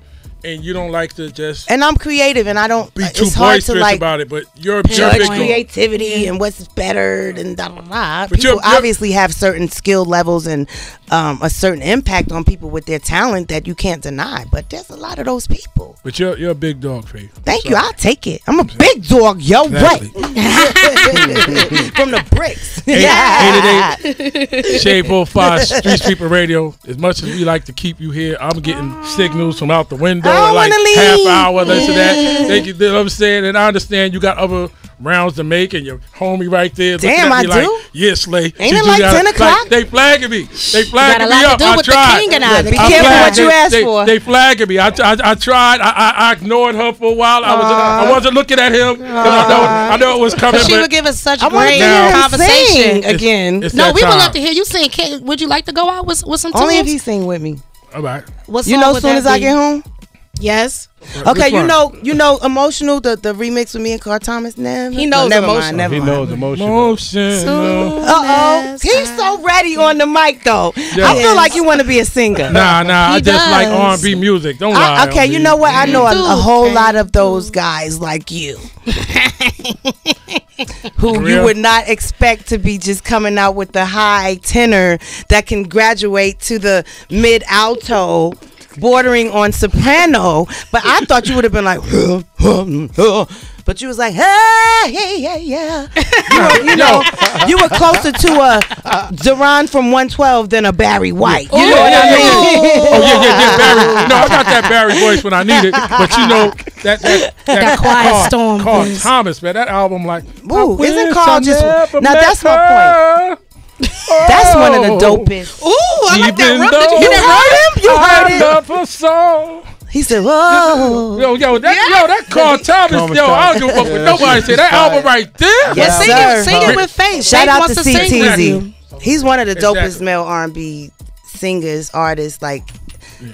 Speaker 2: and you don't like to just
Speaker 4: And I'm creative, and I don't.
Speaker 2: be too
Speaker 4: It's hard to
Speaker 2: boisterous
Speaker 4: like
Speaker 2: about it. But you're a
Speaker 4: judge
Speaker 2: big dog.
Speaker 4: creativity and what's better than da da da.
Speaker 2: But
Speaker 4: People
Speaker 2: you're-
Speaker 4: obviously have certain skill levels and a certain impact on people with their talent that you can't deny. But there's a lot of those people.
Speaker 2: But you're a big dog, Faith.
Speaker 4: Thank you. I'll take it. I'm a big dog. Yo,
Speaker 2: Exactly.
Speaker 4: what? From the bricks.
Speaker 2: 888 Shade45 Streetsweeper Radio. As much as we like to keep you here, I'm getting signals from out the window
Speaker 4: I
Speaker 2: at
Speaker 4: don't
Speaker 2: like
Speaker 4: wanna leave.
Speaker 2: half hour, this and that. Thank you, you know what I'm saying? And I understand you got other rounds to make, and your homie right there looking
Speaker 4: Damn,
Speaker 2: at me
Speaker 4: I
Speaker 2: like,
Speaker 4: do?
Speaker 2: yeah, Slay.
Speaker 4: Ain't
Speaker 2: you
Speaker 4: it
Speaker 2: do
Speaker 4: like
Speaker 2: that.
Speaker 4: 10 o'clock?
Speaker 2: They flagging me. They flagging
Speaker 3: Got a
Speaker 2: me
Speaker 3: lot
Speaker 2: up.
Speaker 3: to do
Speaker 2: I
Speaker 3: with the
Speaker 2: tried.
Speaker 3: king and I.
Speaker 4: Be
Speaker 3: Be
Speaker 4: careful
Speaker 3: careful
Speaker 4: what you ask
Speaker 2: they,
Speaker 4: for.
Speaker 2: They flagging me. I tried. I ignored her for a while. I wasn't looking at him because I know it was coming.
Speaker 3: She
Speaker 2: but
Speaker 3: would give us such
Speaker 4: I want to
Speaker 3: great
Speaker 4: hear him
Speaker 3: conversation.
Speaker 4: sing again.
Speaker 2: it's
Speaker 3: No,
Speaker 2: that
Speaker 3: we would
Speaker 2: time.
Speaker 3: love to hear you sing. Would you like to go out with some
Speaker 4: Only if
Speaker 3: tunes?
Speaker 4: he sing with me.
Speaker 2: All right.
Speaker 3: What
Speaker 4: You
Speaker 3: song
Speaker 4: know,
Speaker 3: would
Speaker 4: as soon
Speaker 3: that
Speaker 4: as I
Speaker 3: be?
Speaker 4: get home.
Speaker 3: Yes.
Speaker 4: Okay,
Speaker 2: Which one?
Speaker 4: you know, emotional. The remix with me and Carl Thomas. Never.
Speaker 3: He knows
Speaker 4: never
Speaker 3: Emotional.
Speaker 4: mind. Never
Speaker 6: He
Speaker 4: mind.
Speaker 6: knows emotional.
Speaker 2: Emotional.
Speaker 4: Uh-oh. He's so ready on the mic, though.
Speaker 2: Yeah.
Speaker 4: I feel like you want to be a singer.
Speaker 2: Nah. I
Speaker 3: He
Speaker 2: just like
Speaker 3: does.
Speaker 2: R&B music. Don't lie.
Speaker 4: Okay, you know what? I know
Speaker 3: do,
Speaker 4: a whole
Speaker 3: okay.
Speaker 4: lot of those guys like you. Who
Speaker 2: For
Speaker 4: you
Speaker 2: real?
Speaker 4: would not expect to be just coming out with the high tenor that can graduate to the mid alto, bordering on soprano. But I thought you would have been like, but you was like, hey, yeah. You were closer to a Duran from 112 than a Barry White. You know what I mean?
Speaker 2: Oh yeah, Barry. No, I got that Barry voice when I need it. But you know that
Speaker 3: Quiet Storm
Speaker 2: Carl
Speaker 3: voice.
Speaker 2: Thomas, man, that album like.
Speaker 4: Ooh,
Speaker 2: I
Speaker 4: isn't
Speaker 2: wish
Speaker 4: Carl
Speaker 2: I
Speaker 4: just?
Speaker 2: never
Speaker 4: Now
Speaker 2: met
Speaker 4: that's my point.
Speaker 2: her.
Speaker 4: That's one of the
Speaker 2: Oh.
Speaker 4: dopest.
Speaker 3: Ooh, I like that.
Speaker 2: Even
Speaker 3: Did
Speaker 2: though
Speaker 3: you hear that?
Speaker 4: You heard
Speaker 2: I
Speaker 4: him?
Speaker 2: love her so.
Speaker 4: He said, "Whoa."
Speaker 2: That Carl Thomas,
Speaker 6: Thomas,
Speaker 2: I don't give a fuck what nobody say. That album right there.
Speaker 4: Yes,
Speaker 3: Well,
Speaker 4: sir.
Speaker 3: sing it with faith.
Speaker 4: Shout
Speaker 3: Faith
Speaker 4: out
Speaker 3: wants
Speaker 4: to
Speaker 3: sing with you.
Speaker 4: CTZ. He's one of the
Speaker 2: Exactly.
Speaker 4: dopest male R&B singers, artists, like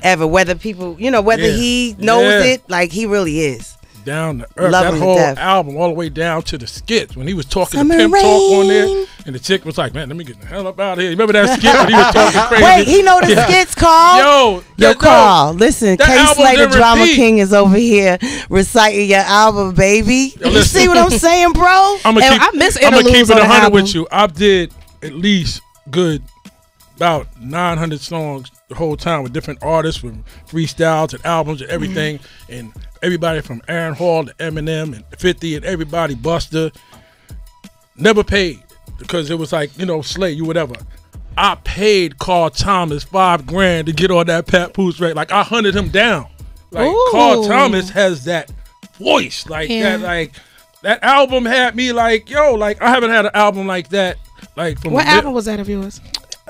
Speaker 4: ever. Whether people, whether
Speaker 2: Yeah.
Speaker 4: he knows
Speaker 2: Yeah.
Speaker 4: it, like he really is.
Speaker 2: Down to earth.
Speaker 4: Love
Speaker 2: That
Speaker 4: him to
Speaker 2: whole
Speaker 4: death.
Speaker 2: album, all the way down to the skits when he was talking
Speaker 4: Summer
Speaker 2: to Pimp Talk on there,
Speaker 4: rain.
Speaker 2: and the chick was like, "Man, let me get the hell up out of here." You remember that skit when he was talking crazy?
Speaker 4: Wait, he know the skits, Carl. Yo, Carl, listen,
Speaker 2: that album's
Speaker 4: Kayslay, the
Speaker 2: in
Speaker 4: Drama
Speaker 2: repeat.
Speaker 4: King, is over here reciting your album, baby. You
Speaker 2: listen.
Speaker 4: see what I'm saying, bro?
Speaker 2: I'm gonna
Speaker 3: And
Speaker 2: keep,
Speaker 3: I miss
Speaker 2: I'm gonna keep
Speaker 3: interludes
Speaker 2: it
Speaker 3: on the
Speaker 2: 100
Speaker 3: album.
Speaker 2: with you. I did at least good about 900 songs the whole time with different artists, with freestyles and albums and everything, and everybody from Aaron Hall to Eminem and 50 and everybody, Buster. Never paid because it was like, Slay, you whatever. I paid Carl Thomas $5,000 to get on that Pat Poose record. Like I hunted him down. Like
Speaker 3: Ooh.
Speaker 2: Carl Thomas has that voice, like
Speaker 3: Yeah.
Speaker 2: that album had me like, I haven't had an album like that. Like from
Speaker 3: What album was that of yours?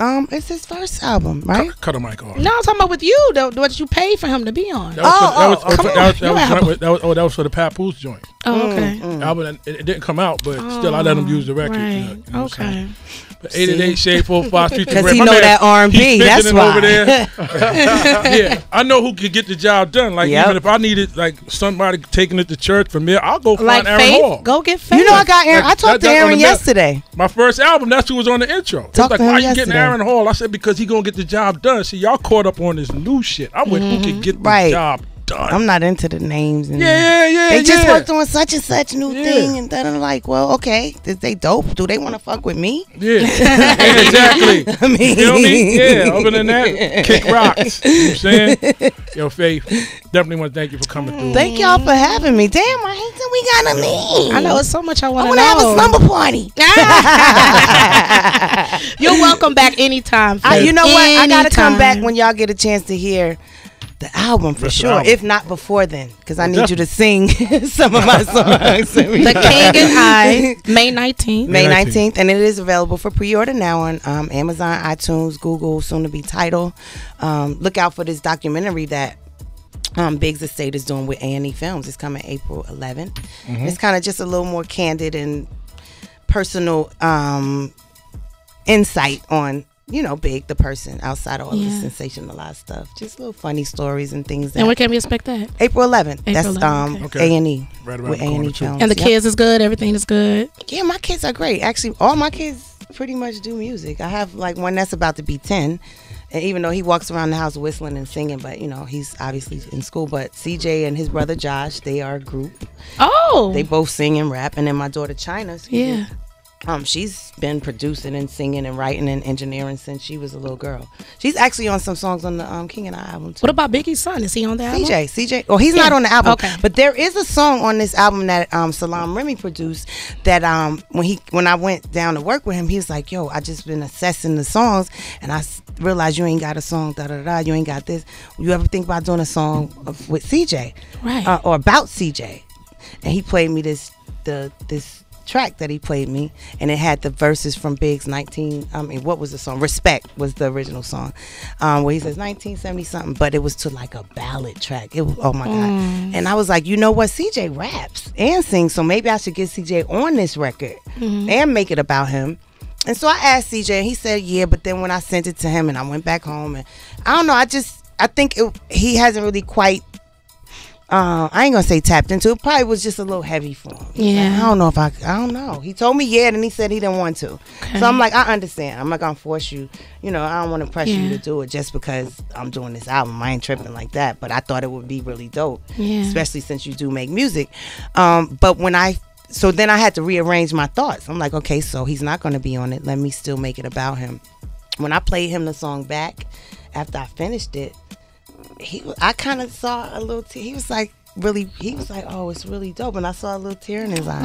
Speaker 4: It's his first album, right?
Speaker 2: Cut the mic off.
Speaker 3: No, I'm talking about with you. What you paid for him to be on.
Speaker 2: That was
Speaker 3: come
Speaker 2: for the Pat Poose joint.
Speaker 3: Oh, okay.
Speaker 2: Album, and it didn't come out, but still I let him use the record.
Speaker 3: Right.
Speaker 2: You know what I'm saying?
Speaker 3: Okay.
Speaker 2: But 88 Shade45 Street.
Speaker 4: Because he know that R&B. That's why.
Speaker 2: Over there. Yeah, I know who could get the job done. Like
Speaker 4: Yep.
Speaker 2: even if I needed like somebody taking it to church from there, I'll go find
Speaker 3: Like
Speaker 2: Aaron
Speaker 3: Faith,
Speaker 2: Hall.
Speaker 3: go get Faith.
Speaker 4: You know, I got Aaron. I talked to
Speaker 2: That on
Speaker 4: Aaron
Speaker 2: the map.
Speaker 4: yesterday.
Speaker 2: My first album, that's who was on the intro. He was
Speaker 4: Talked
Speaker 2: like,
Speaker 4: to him
Speaker 2: why you getting
Speaker 4: yesterday.
Speaker 2: Aaron Hall? I said, because he gonna get the job done. See, y'all caught up on this new shit. I went, who could get the
Speaker 4: Right.
Speaker 2: job done?
Speaker 4: I'm not into the names. And
Speaker 2: Yeah.
Speaker 4: They just worked on such and such new
Speaker 2: Yeah.
Speaker 4: thing, and then I'm like, well, okay, is they dope? Do they want to fuck with me?
Speaker 2: Yeah, yeah, exactly.
Speaker 4: I mean,
Speaker 2: You know what I mean? Yeah, other than that, kick rocks. You know what I'm saying? Yo, Faith, definitely want to thank you for coming through.
Speaker 4: Thank y'all for having me. Damn, I hate that we got to leave.
Speaker 3: I know it's so much I
Speaker 4: I
Speaker 3: want to
Speaker 4: want to have a
Speaker 3: know.
Speaker 4: slumber party.
Speaker 3: You're welcome back anytime. Faith.
Speaker 4: You know what? I gotta come back
Speaker 3: Anytime.
Speaker 4: when y'all get a chance to hear the album for
Speaker 2: That's the
Speaker 4: sure.
Speaker 2: album.
Speaker 4: If not before then, because I need you to sing some of my songs.
Speaker 3: The King and I, May 19th.
Speaker 4: May
Speaker 2: May
Speaker 4: 19th, and it is available for pre-order now on Amazon, iTunes, Google, soon to be Tidal. Look out for this documentary that Biggs Estate is doing with A&E Films. It's coming April 11th. It's kind of just a little more candid and personal insight on Big, the person, outside of all the sensationalized stuff. Just little funny stories and things.
Speaker 3: And when can we expect that?
Speaker 4: April 11th.
Speaker 3: April
Speaker 4: That's
Speaker 3: 11th,
Speaker 2: okay.
Speaker 4: A&E
Speaker 2: Right around
Speaker 4: with
Speaker 2: the corner,
Speaker 4: A&E
Speaker 2: too.
Speaker 4: Films.
Speaker 3: And the
Speaker 4: Yep.
Speaker 3: kids is good. Everything is good.
Speaker 4: Yeah, my kids are great. Actually, all my kids pretty much do music. I have like one that's about to be 10, And even though he walks around the house whistling and singing, but you know, he's obviously in school. But CJ and his brother Josh, they are a group.
Speaker 3: Oh.
Speaker 4: They both sing and rap. And then my daughter China,
Speaker 3: Yeah.
Speaker 4: she's been producing and singing and writing and engineering since she was a little girl. She's actually on some songs on the King and I album too.
Speaker 3: What about Biggie's son? Is he on the album?
Speaker 4: CJ. Well, he's not on the album.
Speaker 3: Okay.
Speaker 4: But there is a song on this album that Salam Remy produced that when I went down to work with him, he was like, yo, I just been assessing the songs and I realized you ain't got a song, you ain't got this. You ever think about doing a song with CJ?
Speaker 3: Right.
Speaker 4: Or about CJ? And he played me this track that he played me, and it had the verses from Big's what was the song? Respect was the original song, where he says 1970 something, but it was to like a ballad track. It was, oh my god! And I was like, you know what? CJ raps and sings, so maybe I should get CJ on this record and make it about him. And so I asked CJ, and he said yeah. But then when I sent it to him, and I went back home, and I don't know, I think he hasn't really quite. I ain't gonna say tapped into it. Probably was just a little heavy for him.
Speaker 3: Yeah.
Speaker 4: Like, I don't know. He told me yeah, and he said he didn't want to. Okay. So I'm like, I understand. I'm not gonna force you. You know, I don't want to pressure you to do it just because I'm doing this album. I ain't tripping like that. But I thought it would be really dope, especially since you do make music. But so then I had to rearrange my thoughts. I'm like, okay, so he's not gonna be on it. Let me still make it about him. When I played him the song back after I finished it, I kind of saw a little he was like, oh, it's really dope, and I saw a little tear in his eye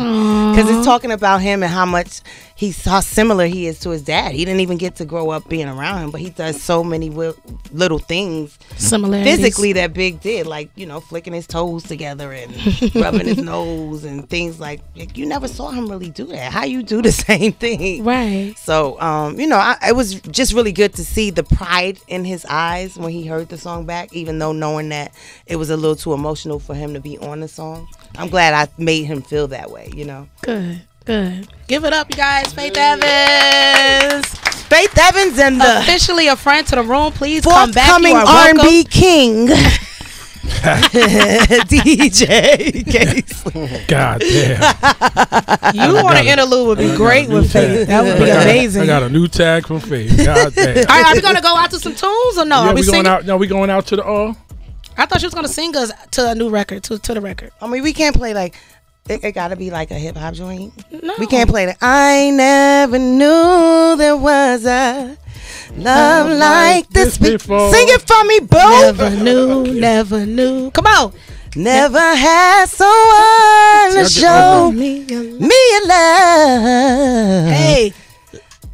Speaker 4: because it's talking about him and how similar he is to his dad. He didn't even get to grow up being around him, but he does so many little things physically that Big did, like, you know, flicking his toes together and rubbing his nose and things like you never saw him really do that. How you do the same thing,
Speaker 3: right?
Speaker 4: So you know, it was just really good to see the pride in his eyes when he heard the song back, even though knowing that it was a little too emotional for him to be on the song. I'm glad I made him feel that way, you know. Good.
Speaker 3: Give it up, you guys. Faith Evans.
Speaker 4: Faith Evans and the
Speaker 3: officially a friend to the room. Please come back.
Speaker 4: Forthcoming R&B king, DJ Kayslay.
Speaker 2: God damn.
Speaker 3: You on an interlude would be great with Faith. That would be amazing.
Speaker 2: I got a new tag from Faith. God damn.
Speaker 3: All right, are we gonna go out to some tunes or no?
Speaker 2: Yeah,
Speaker 3: are we
Speaker 2: going out? No, we going out to the
Speaker 3: I thought she was gonna sing us to a new record, to the record.
Speaker 4: I mean, we can't play like it gotta be like a hip hop joint.
Speaker 3: No,
Speaker 4: we can't play that. I never knew there was a love like this before. Sing it for me, boo.
Speaker 3: Never knew. Come on.
Speaker 4: Never had someone to show me a love.
Speaker 3: Hey.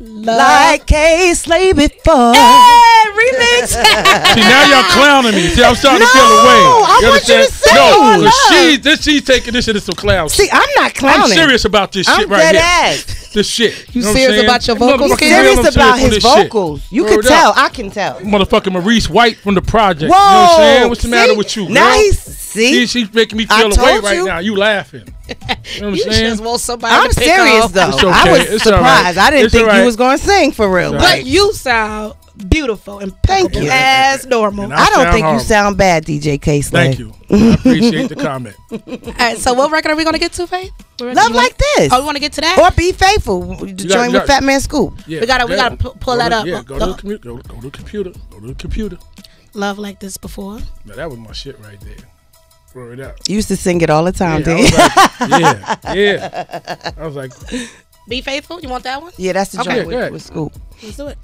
Speaker 4: Like Kayslay before.
Speaker 3: Hey, remix.
Speaker 2: See, now y'all clowning me. See, I'm starting to feel away.
Speaker 4: I want you to sing.
Speaker 2: No, she's taking this shit as some clown shit.
Speaker 4: See, I'm not clowning.
Speaker 2: I'm serious about this shit right here.
Speaker 4: Ass.
Speaker 2: This shit.
Speaker 3: You serious about your vocals?
Speaker 4: He's serious about his vocals. You can tell. I can tell.
Speaker 2: Motherfucking Maurice White from the project.
Speaker 4: Whoa.
Speaker 2: You know what I'm saying? What's the matter with you, girl?
Speaker 4: Now she's
Speaker 2: making me feel away right now. You laughing. You know what I'm saying?
Speaker 3: Just want somebody
Speaker 4: I'm
Speaker 3: to pick
Speaker 4: serious
Speaker 3: off.
Speaker 4: though.
Speaker 2: Okay.
Speaker 4: I was surprised. I didn't think you was going to sing for real.
Speaker 3: But you sound beautiful and
Speaker 4: thank you
Speaker 3: as normal.
Speaker 4: I don't think you sound bad, DJ Kayslay.
Speaker 2: Thank you. I appreciate the comment.
Speaker 3: All right, so what record are we gonna get to, Faith?
Speaker 4: Love Like This.
Speaker 3: Oh, we want to get to that?
Speaker 4: Or Be Faithful. Join with Fat Man Scoop.
Speaker 2: Yeah,
Speaker 3: we gotta pull that up.
Speaker 2: Yeah, go to the computer. Go to the computer.
Speaker 3: Love Like This before.
Speaker 2: Now, that was my shit right there. Throw it out.
Speaker 4: You used to sing it all the time,
Speaker 2: yeah, yeah. I was like,
Speaker 3: Be Faithful. You want that one?
Speaker 4: Yeah, that's the joint with Scoop.
Speaker 3: Let's do it.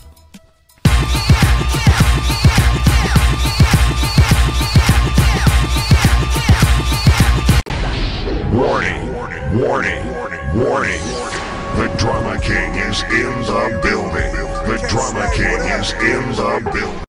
Speaker 1: Warning, warning. The Drama King is in the building. The Drama King is in the building.